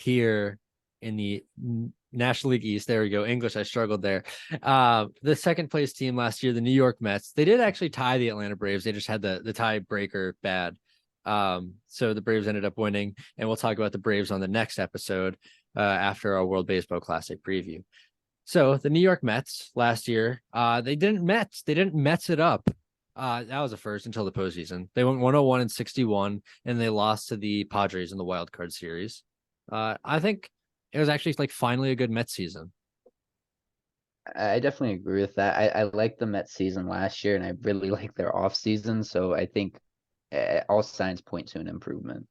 here in the National League East. There we go. English, I struggled there. The second place team last year, the New York Mets, they did actually tie the Atlanta Braves. They just had the tiebreaker bad. So the Braves ended up winning, and we'll talk about the Braves on the next episode after our World Baseball Classic preview. So the New York Mets last year, they didn't Mets it up. That was a first until the postseason. They went 101 and 61, and they lost to the Padres in the wild card series. I think it was actually like finally a good Mets season. I definitely agree with that. I like the Mets season last year, and I really like their off season. So I think all signs point to an improvement.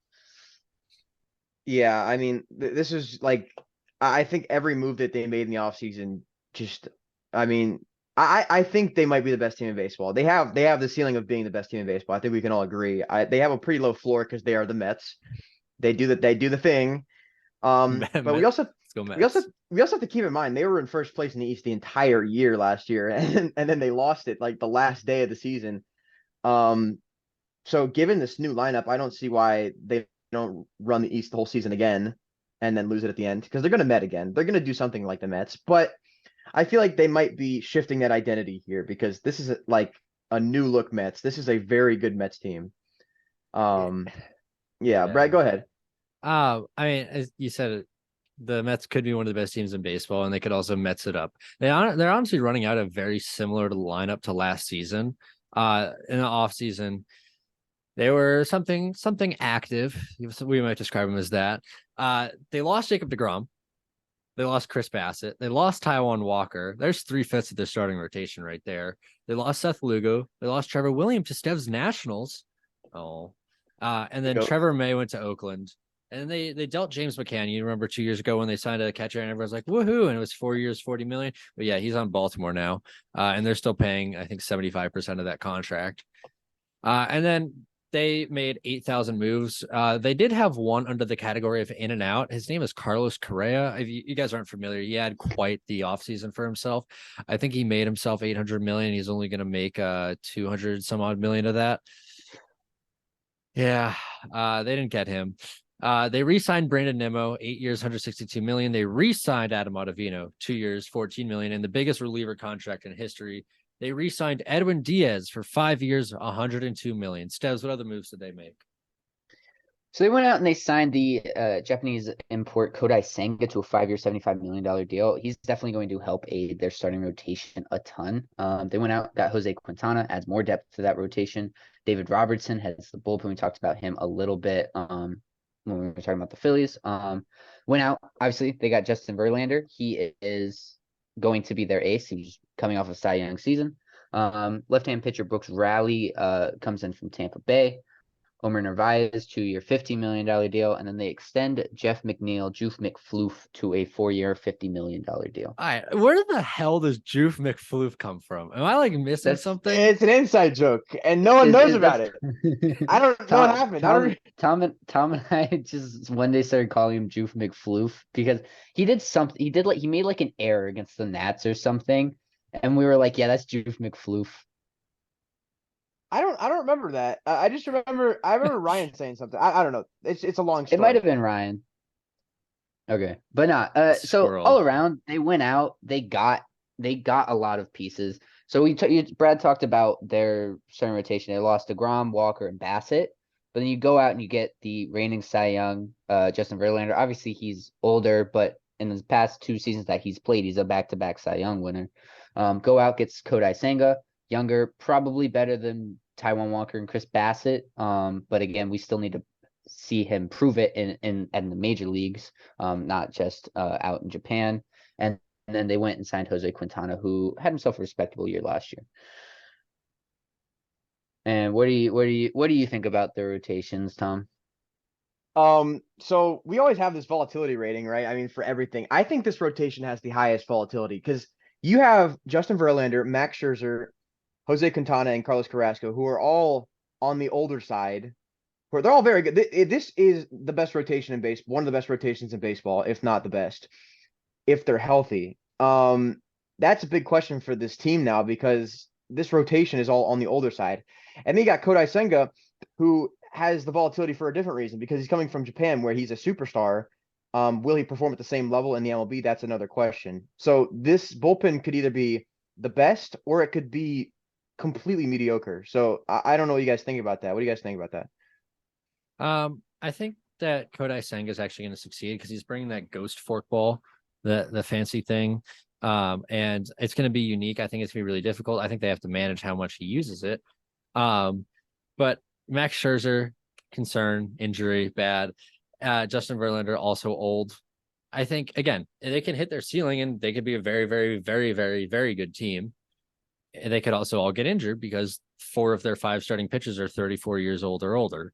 Yeah, I mean, this is like, I think every move that they made in the offseason just, I mean, I think they might be the best team in baseball. They have the ceiling of being the best team in baseball. I think we can all agree. They have a pretty low floor because they are the Mets. They do the thing. But we Let's also go we also Mets. we also have to keep in mind they were in first place in the East the entire year last year, and then they lost it like the last day of the season. So given this new lineup, I don't see why they don't run the East the whole season again and then lose it at the end because they're going to Met again. They're going to do something like the Mets, but I feel like they might be shifting that identity here because this is like a new look Mets. This is a very good Mets team. Yeah, Yeah. Brad, go ahead. I mean, as you said, the Mets could be one of the best teams in baseball, and they could also Mets it up. They're honestly running out a very similar lineup to last season. In the offseason, they were something active. We might describe them as that. They lost Jacob deGrom. They lost Chris Bassett. They lost Taijuan Walker. There's 3/5 of their starting rotation right there. They lost Seth Lugo. They lost Trevor Williams to Stev's Nationals. Oh, and then Trevor May went to Oakland. And they dealt James McCann. You remember 2 years ago when they signed a catcher and everyone's like, woohoo. And it was 4 years, 40 million. But yeah, he's on Baltimore now. And they're still paying, I think, 75% of that contract. And then they made 8,000 moves. They did have one under the category of in and out. His name is Carlos Correa. If you guys aren't familiar, he had quite the offseason for himself. I think he made himself 800 million. He's only going to make 200 some odd million of that. Yeah, they didn't get him. They re-signed Brandon Nimmo, 8 years, 162 million. They re-signed Adam Ottavino, 2 years, 14 million, and the biggest reliever contract in history. They re-signed Edwin Diaz for 5 years, 102 million. Steves, what other moves did they make? So they went out and they signed the Japanese import Kodai Senga to a 5-year, $75 million deal. He's definitely going to help aid their starting rotation a ton. They went out, got Jose Quintana, adds more depth to that rotation. David Robertson has the bullpen. We talked about him a little bit when we were talking about the Phillies. Went out, obviously, they got Justin Verlander. He is going to be their ace. He's coming off a Cy Young season. Left-hand pitcher Brooks Raley comes in from Tampa Bay. Omer Narvaez, 2-year, $50 million deal. And then they extend Jeff McNeil, Joof McFloof, to a 4-year, $50 million deal. All right, where the hell does Joof McFloof come from? Am I like missing something? It's an inside joke, and no one knows about it. I don't know what happened. Tom and I just one day started calling him Joof McFloof because he did something. He made like an error against the Nats or something, and we were like, yeah, that's Joof McFloof. I don't remember that. I just remember Ryan saying something. I don't know. It's a long story. It might have been Ryan. Okay, but not. So all around, they went out. They got a lot of pieces. So Brad talked about their starting rotation. They lost deGrom, Walker, and Bassett. But then you go out and you get the reigning Cy Young, Justin Verlander. Obviously, he's older, but in the past 2 seasons that he's played, he's a back-to-back Cy Young winner. Go out, gets Kodai Senga, younger, probably better than Taijuan Walker and Chris Bassett. But again, we still need to see him prove it in the major leagues, not just out in Japan. And then they went and signed Jose Quintana, who had himself a respectable year last year. And what do you think about the rotations, Tom? So we always have this volatility rating, right? I mean, for everything. I think this rotation has the highest volatility because you have Justin Verlander, Max Scherzer, Jose Quintana, and Carlos Carrasco, who are all on the older side. Where they're all very good. This is the best rotation in baseball, one of the best rotations in baseball, if not the best, if they're healthy. That's a big question for this team now because this rotation is all on the older side. And then you got Kodai Senga, who has the volatility for a different reason because he's coming from Japan where he's a superstar. Will he perform at the same level in the MLB? That's another question. So this bullpen could either be the best or it could be completely mediocre. So I don't know what you guys think about that. What do you guys think about that? I think that Kodai Senga is actually going to succeed because he's bringing that ghost forkball, the fancy thing. And it's going to be unique. I think it's going to be really difficult. I think they have to manage how much he uses it. But Max Scherzer, concern, injury, bad. Justin Verlander, also old. I think, again, they can hit their ceiling and they could be a very, very, very, very, very good team. And they could also all get injured because 4 of their 5 starting pitchers are 34 years old or older.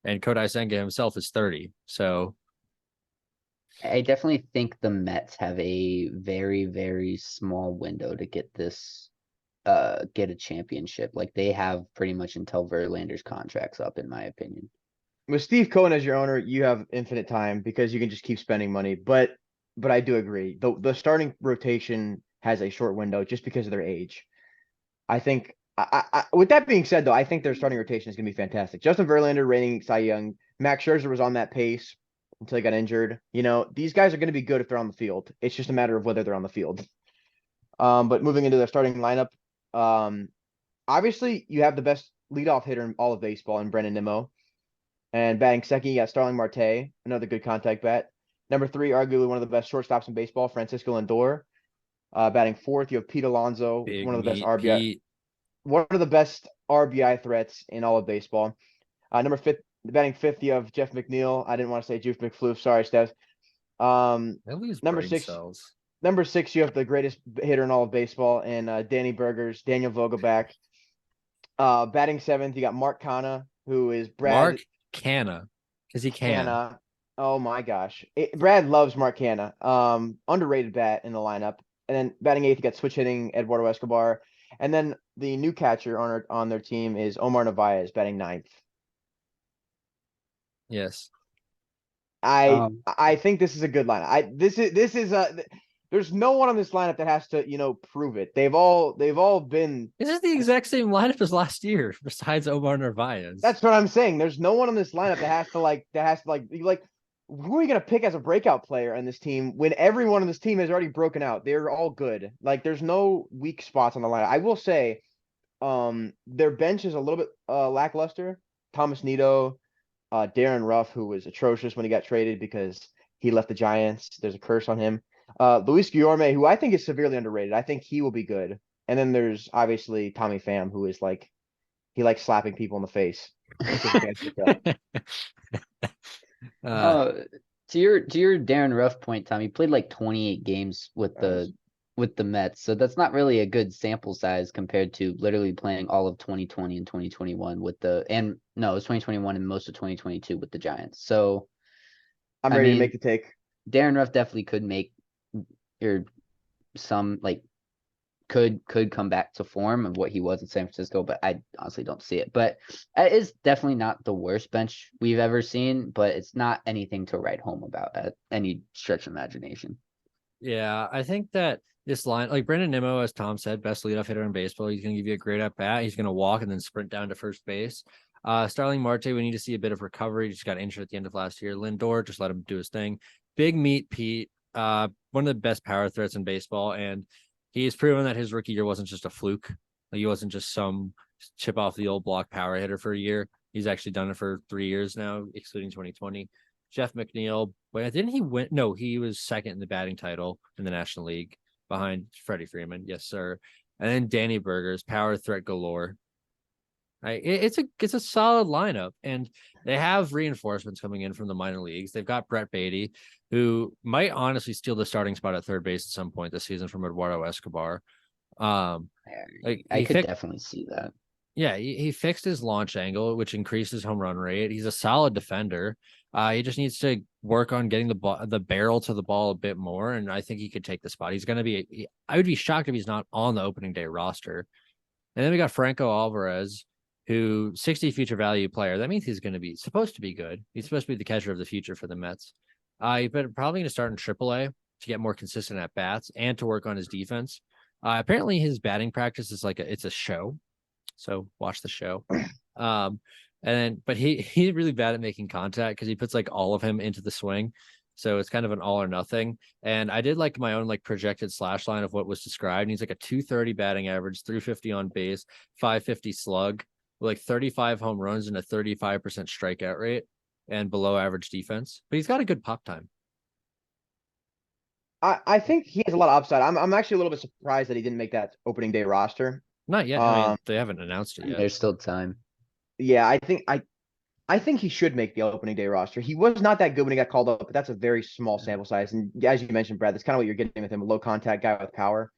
And Kodai Senga himself is 30. So I definitely think the Mets have a very, very small window to get this, get a championship. Like they have pretty much until Verlander's contract's up, in my opinion. With Steve Cohen as your owner, you have infinite time because you can just keep spending money. But I do agree. The starting rotation has a short window just because of their age. I think with that being said, though, I think their starting rotation is going to be fantastic. Justin Verlander reigning Cy Young. Max Scherzer was on that pace until he got injured. You know, these guys are going to be good if they're on the field. It's just a matter of whether they're on the field. But moving into their starting lineup, obviously you have the best leadoff hitter in all of baseball in Brandon Nimmo. And batting second, you got Starling Marte, another good contact bat. Number 3, arguably one of the best shortstops in baseball, Francisco Lindor. Batting fourth, you have Pete Alonso, one of the best RBI. One of the best RBI threats in all of baseball. Number 5, batting 5th, you have Jeff McNeil. I didn't want to say Juice McFloof. Sorry, Steph. Number 6, you have the greatest hitter in all of baseball, and Danny Burgers, Daniel Vogelback. Batting 7th, you got Mark Canha, who is Mark Canha, because he can. Canha. Oh my gosh, Brad loves Mark Canha. Underrated bat in the lineup. And then batting 8th, you got switch hitting Eduardo Escobar. And then the new catcher on their team is Omar Narvaez, batting 9th. Yes. I think this is a good lineup. There's no one on this lineup that has to, prove it. They've all been. This is the exact same lineup as last year, besides Omar Narvaez. That's what I'm saying. There's no one on this lineup that has to who are you gonna pick as a breakout player in this team when everyone on this team has already broken out? They're all good. Like there's no weak spots on the lineup. I will say, their bench is a little bit lackluster. Thomas Nido, Darren Ruff, who was atrocious when he got traded because he left the Giants. There's a curse on him. Luis Guillorme, who I think is severely underrated. I think he will be good. And then there's obviously Tommy Pham, who is he likes slapping people in the face. To your Darren Ruff point, Tom, he played like 28 games with the Mets, so that's not really a good sample size compared to literally playing all of 2020 and 2021 it was 2021 and most of 2022 with the Giants. So I'm ready to make the take. Darren Ruff definitely could make could come back to form of what he was in San Francisco, but I honestly don't see it. But it is definitely not the worst bench we've ever seen, but it's not anything to write home about at any stretch of imagination. Yeah, I think that this line, like Brandon Nimmo, as Tom said, best leadoff hitter in baseball. He's going to give you a great at bat. He's going to walk and then sprint down to first base. Starling Marte, we need to see a bit of recovery. He just got injured at the end of last year. Lindor, just let him do his thing. Big Meat Pete, one of the best power threats in baseball, and he's proven that his rookie year wasn't just a fluke. Like he wasn't just some chip off the old block power hitter for a year. He's actually done it for 3 years now, excluding 2020. Jeff McNeil, but didn't he win? No, he was second in the batting title in the National League behind Freddie Freeman. Yes, sir. And then Danny Burgers, power threat galore. It's a solid lineup, and they have reinforcements coming in from the minor leagues. They've got Brett Beatty, who might honestly steal the starting spot at third base at some point this season from Eduardo Escobar. I could definitely see that. Yeah, he fixed his launch angle, which increases home run rate. He's a solid defender. He just needs to work on getting the barrel to the ball a bit more, and I think he could take the spot. He's going to be. I would be shocked if he's not on the opening day roster. And then we got Franco Alvarez, who 60 future value player. That means he's going to be supposed to be good. He's supposed to be the catcher of the future for the Mets. He's probably going to start in AAA to get more consistent at bats and to work on his defense. Apparently, his batting practice is it's a show. So watch the show. But he's really bad at making contact because he puts all of him into the swing. So it's kind of an all or nothing. And I did like my own like projected slash line of what was described. And he's like a 230 batting average, 350 on base, 550 slug, with like 35 home runs and a 35% strikeout rate and below average defense. But he's got a good pop time. I think he has a lot of upside. I'm actually a little bit surprised that he didn't make that opening day roster. Not yet. I mean, they haven't announced it yet. There's still time. Yeah, I think he should make the opening day roster. He was not that good when he got called up, but that's a very small sample size. And as you mentioned, Brad, that's kind of what you're getting with him, a low contact guy with power.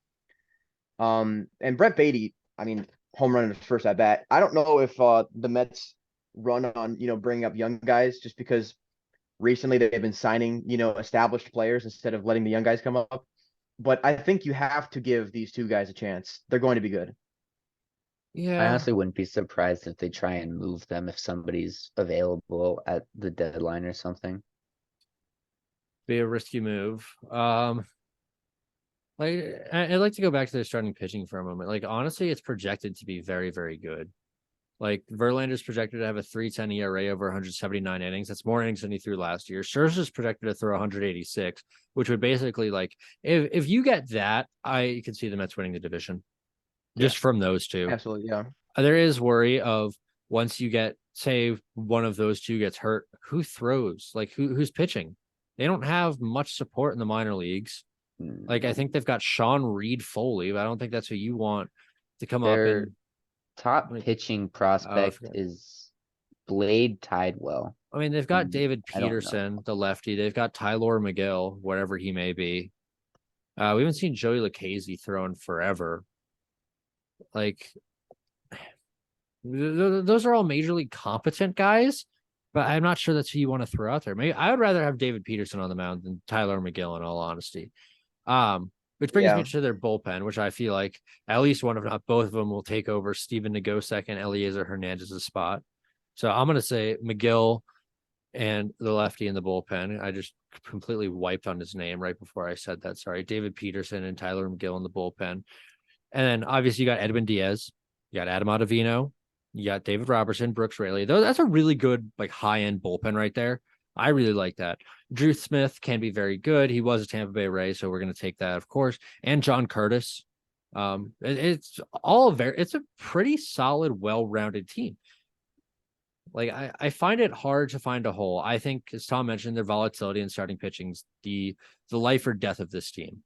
And Brett Baty, I mean, home run in his first at bat. I don't know if the Mets run on, bringing up young guys just because recently they've been signing, established players instead of letting the young guys come up. But I think you have to give these two guys a chance. They're going to be good. Yeah. I honestly wouldn't be surprised if they try and move them if somebody's available at the deadline or something. Be a risky move. Like I'd like to go back to their starting pitching for a moment. Like honestly, it's projected to be very, very good. Like Verlander's projected to have a 3.10 ERA over 179 innings. That's more innings than he threw last year. Scherzer's projected to throw 186, which would basically like if you get that, I can see the Mets winning the division. Just from those two. Absolutely, yeah. There is worry of once you get, say, one of those two gets hurt, who throws? Like who's pitching? They don't have much support in the minor leagues. Like I think they've got Sean Reed Foley, but I don't think that's who you want to come up and top pitching prospect is Blade Tidewell. I mean, they've got David Peterson, the lefty. They've got Tyler McGill, whatever he may be. We haven't seen Joey Lucchesi throw in forever. Like, those are all majorly competent guys, but I'm not sure that's who you want to throw out there. Maybe I would rather have David Peterson on the mound than Tyler McGill, in all honesty. Which brings me to their bullpen, which I feel like at least one, if not both of them, will take over Steven Nagosek and Eliezer Hernandez's spot. So I'm going to say McGill and the lefty in the bullpen. I just completely wiped on his name right before I said that. Sorry. David Peterson and Tyler McGill in the bullpen. And then obviously you got Edwin Diaz, you got Adam Ottavino, you got David Robertson, Brooks Raley. That's a really good, like high-end bullpen right there. I really like that. Drew Smith can be very good. He was a Tampa Bay Ray, so we're going to take that, of course. And John Curtis. It's a pretty solid, well-rounded team. Like I find it hard to find a hole. I think, as Tom mentioned, their volatility and starting pitching's the life or death of this team.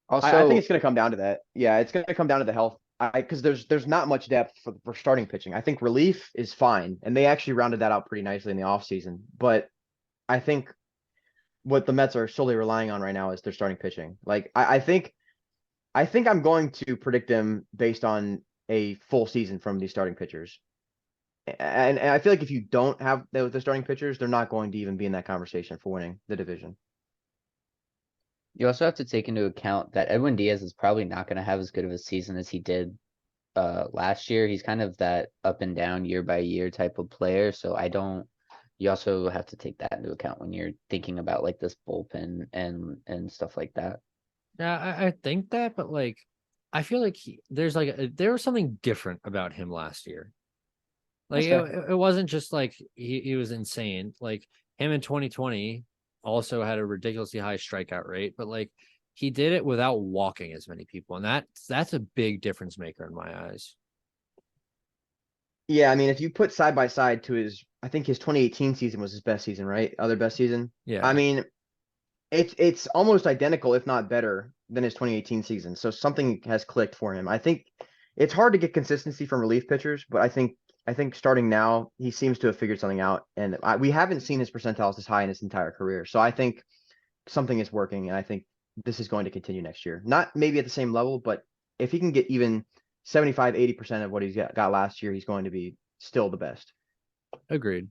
Also, I think it's going to come down to that. Yeah, it's going to come down to the health. Because there's not much depth for starting pitching. I think relief is fine, and they actually rounded that out pretty nicely in the offseason. But I think what the Mets are solely relying on right now is their starting pitching. Like I think I'm going to predict them based on a full season from these starting pitchers. And I feel like if you don't have the starting pitchers, they're not going to even be in that conversation for winning the division. You also have to take into account that Edwin Diaz is probably not going to have as good of a season as he did last year. He's kind of that up and down year by year type of player. So you also have to take that into account when you're thinking about like this bullpen and stuff like that. Yeah, I think that, but like, I feel like there was something different about him last year. Like it wasn't just like he was insane. Like him in 2020 also had a ridiculously high strikeout rate, but like he did it without walking as many people. And that's a big difference maker in my eyes. Yeah. I mean, if you put side by side to I think his 2018 season was his best season, right? Other best season. Yeah. I mean, it's almost identical, if not better than his 2018 season. So something has clicked for him. I think it's hard to get consistency from relief pitchers, but I think starting now, he seems to have figured something out, and we haven't seen his percentiles this high in his entire career. So I think something is working, and I think this is going to continue next year. Not maybe at the same level, but if he can get even 75, 80% of what he's got last year, he's going to be still the best. Agreed.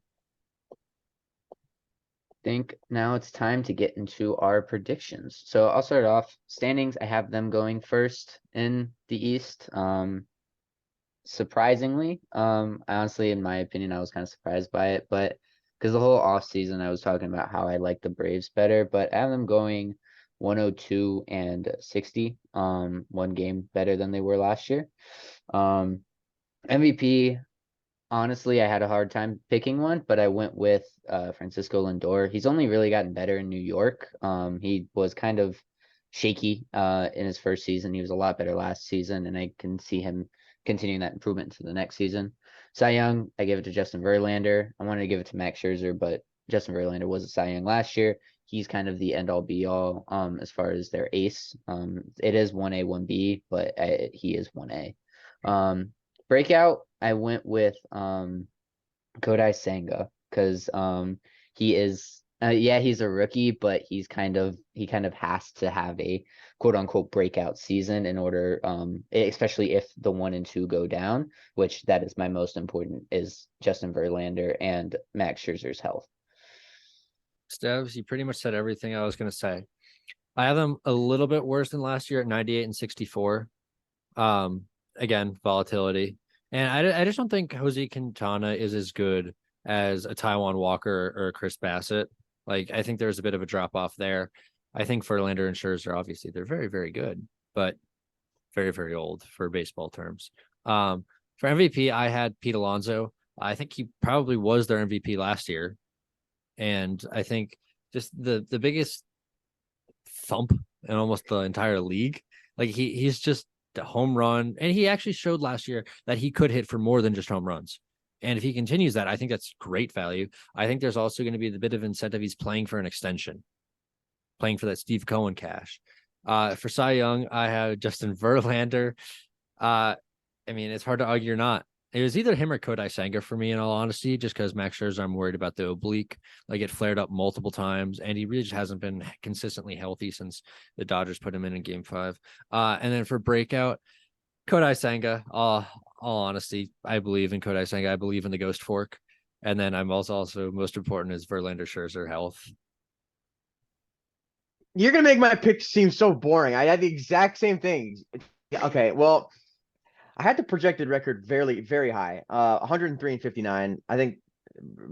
Think now it's time to get into our predictions. So I'll start off. Standings, I have them going first in the East. Surprisingly, honestly, in my opinion, I was kind of surprised by it, but because the whole offseason I was talking about how I like the Braves better, but I have them going 102 and 60, one game better than they were last year. MVP, honestly, I had a hard time picking one, but I went with Francisco Lindor. He's only really gotten better in New York. He was kind of shaky in his first season. He was a lot better last season, and I can see him continuing that improvement into the next season. Cy Young, I gave it to Justin Verlander. I wanted to give it to Max Scherzer, but Justin Verlander was a Cy Young last year. He's kind of the end all be all as far as their ace. It is 1A, 1B, but he is 1A. Breakout, I went with Kodai Senga because he is he's a rookie, but he kind of has to have a quote unquote breakout season in order especially if the 1 and 2 go down, which that is my most important is Justin Verlander and Max Scherzer's health. Stevs, you pretty much said everything I was going to say. I have them a little bit worse than last year at 98 and 64. Again, volatility. And I just don't think Jose Quintana is as good as a Taijuan Walker or a Chris Bassett. Like, I think there's a bit of a drop off there. I think Verlander and Scherzer, obviously, they're very, very good, but very, very old for baseball terms. For MVP, I had Pete Alonso. I think he probably was their MVP last year. And I think just the biggest thump in almost the entire league. Like he's just a home run. And he actually showed last year that he could hit for more than just home runs. And if he continues that, I think that's great value. I think there's also going to be the bit of incentive. He's playing for an extension, playing for that Steve Cohen cash. For Cy Young, I have Justin Verlander. I mean, it's hard to argue or not. It was either him or Kodai Senga for me, in all honesty, just because Max Scherzer, I'm worried about the oblique. Like, it flared up multiple times, and he really just hasn't been consistently healthy since the Dodgers put him in Game 5. And then for breakout, Kodai Senga. All honesty, I believe in Kodai Senga. I believe in the Ghost Fork. And then I'm also most important is Verlander Scherzer health. You're going to make my pick seem so boring. I had the exact same things. Okay, well, I had the projected record very, very high. 103 and 59. I think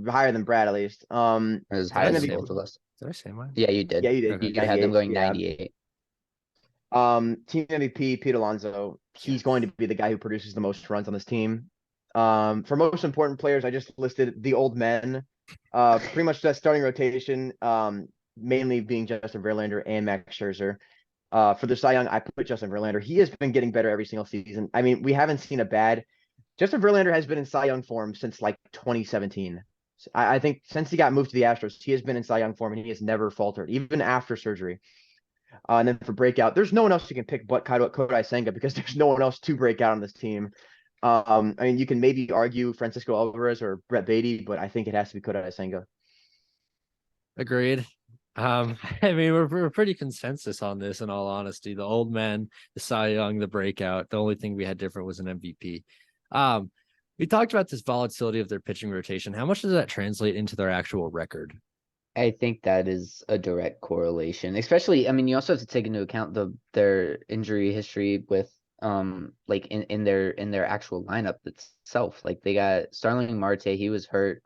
higher than Brad at least. It was higher than both of us. Did I say mine? Yeah, you did. Yeah, you did. Okay. You had them going 98. Team MVP, Pete Alonso. He's going to be the guy who produces the most runs on this team. For most important players, I just listed the old men. Pretty much that starting rotation, mainly being Justin Verlander and Max Scherzer. For the Cy Young, I put Justin Verlander. He has been getting better every single season. I mean, we haven't seen a bad. Justin Verlander has been in Cy Young form since like 2017. I think since he got moved to the Astros, he has been in Cy Young form and he has never faltered, even after surgery. And then for breakout, there's no one else you can pick but Kodai Senga because there's no one else to break out on this team. I mean, you can maybe argue Francisco Alvarez or Brett Baty, but I think it has to be Kodai Senga. Agreed. I mean, we're pretty consensus on this, in all honesty. The old man, the Cy Young, the breakout. The only thing we had different was an MVP. We talked about this volatility of their pitching rotation. How much does that translate into their actual record? I think that is a direct correlation, especially, I mean, you also have to take into account their injury history with like in their actual lineup itself. Like, they got Starling Marte, he was hurt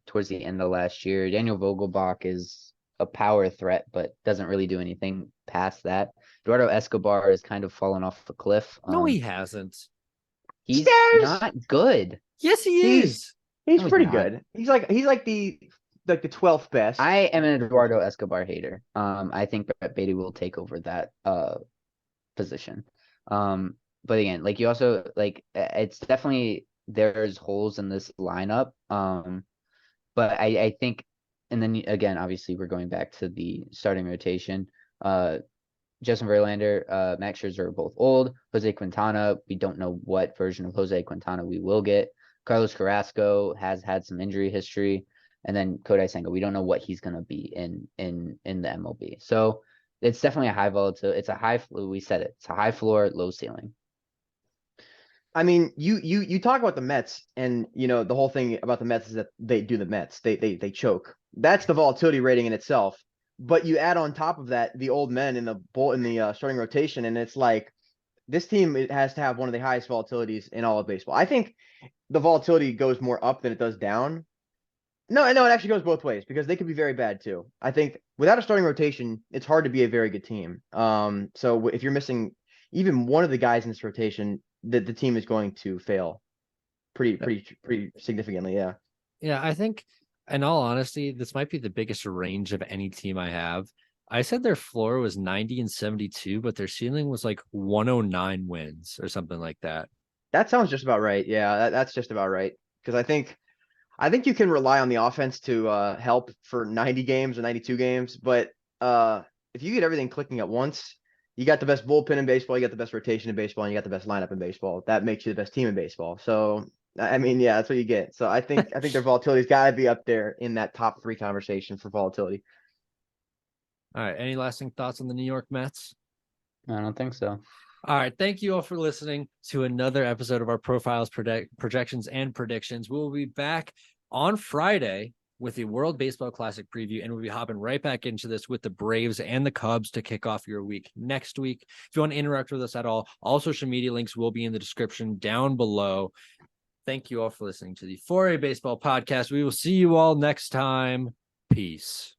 towards the end of last year. Daniel Vogelbach is a power threat, but doesn't really do anything past that. Eduardo Escobar has kind of fallen off a cliff. No, he hasn't. He's not good. Yes, he is. He's pretty good. He's like the 12th best. I am an Eduardo Escobar hater. I think Brett Baty will take over that position. But again, like, you also like, it's definitely, there's holes in this lineup. But I think, and then again, obviously we're going back to the starting rotation. Justin Verlander, Max Scherzer are both old. Jose Quintana, we don't know what version of Jose Quintana we will get. Carlos Carrasco has had some injury history. And then Kodai Senga, we don't know what he's going to be in the MLB. So it's definitely a high volatility. It's a high, we said it. It's a high floor, low ceiling. I mean, you talk about the Mets, and the whole thing about the Mets is that they do the Mets. They choke. That's the volatility rating in itself. But you add on top of that the old men in the starting rotation, and it's like this team, it has to have one of the highest volatilities in all of baseball. I think the volatility goes more up than it does down. No, it actually goes both ways because they could be very bad too. I think without a starting rotation, it's hard to be a very good team. So if you're missing even one of the guys in this rotation, the team is going to fail. pretty significantly. Yeah. Yeah, I think, in all honesty, this might be the biggest range of any team I have. I said their floor was 90 and 72, but their ceiling was like 109 wins or something like that. That sounds just about right. Yeah, that's just about right. Because I think you can rely on the offense to help for 90 games or 92 games, but if you get everything clicking at once, you got the best bullpen in baseball, you got the best rotation in baseball, and you got the best lineup in baseball. That makes you the best team in baseball. So I mean, yeah, that's what you get. So I think their volatility's got to be up there in that top 3 conversation for volatility. All right. Any lasting thoughts on the New York Mets? I don't think so. All right. Thank you all for listening to another episode of our Profiles, Projections, and Predictions. We'll be back on Friday with the World Baseball Classic preview, and we'll be hopping right back into this with the Braves and the Cubs to kick off your week next week. If you want to interact with us at all social media links will be in the description down below. Thank you all for listening to the 4A Baseball Podcast. We will see you all next time. Peace.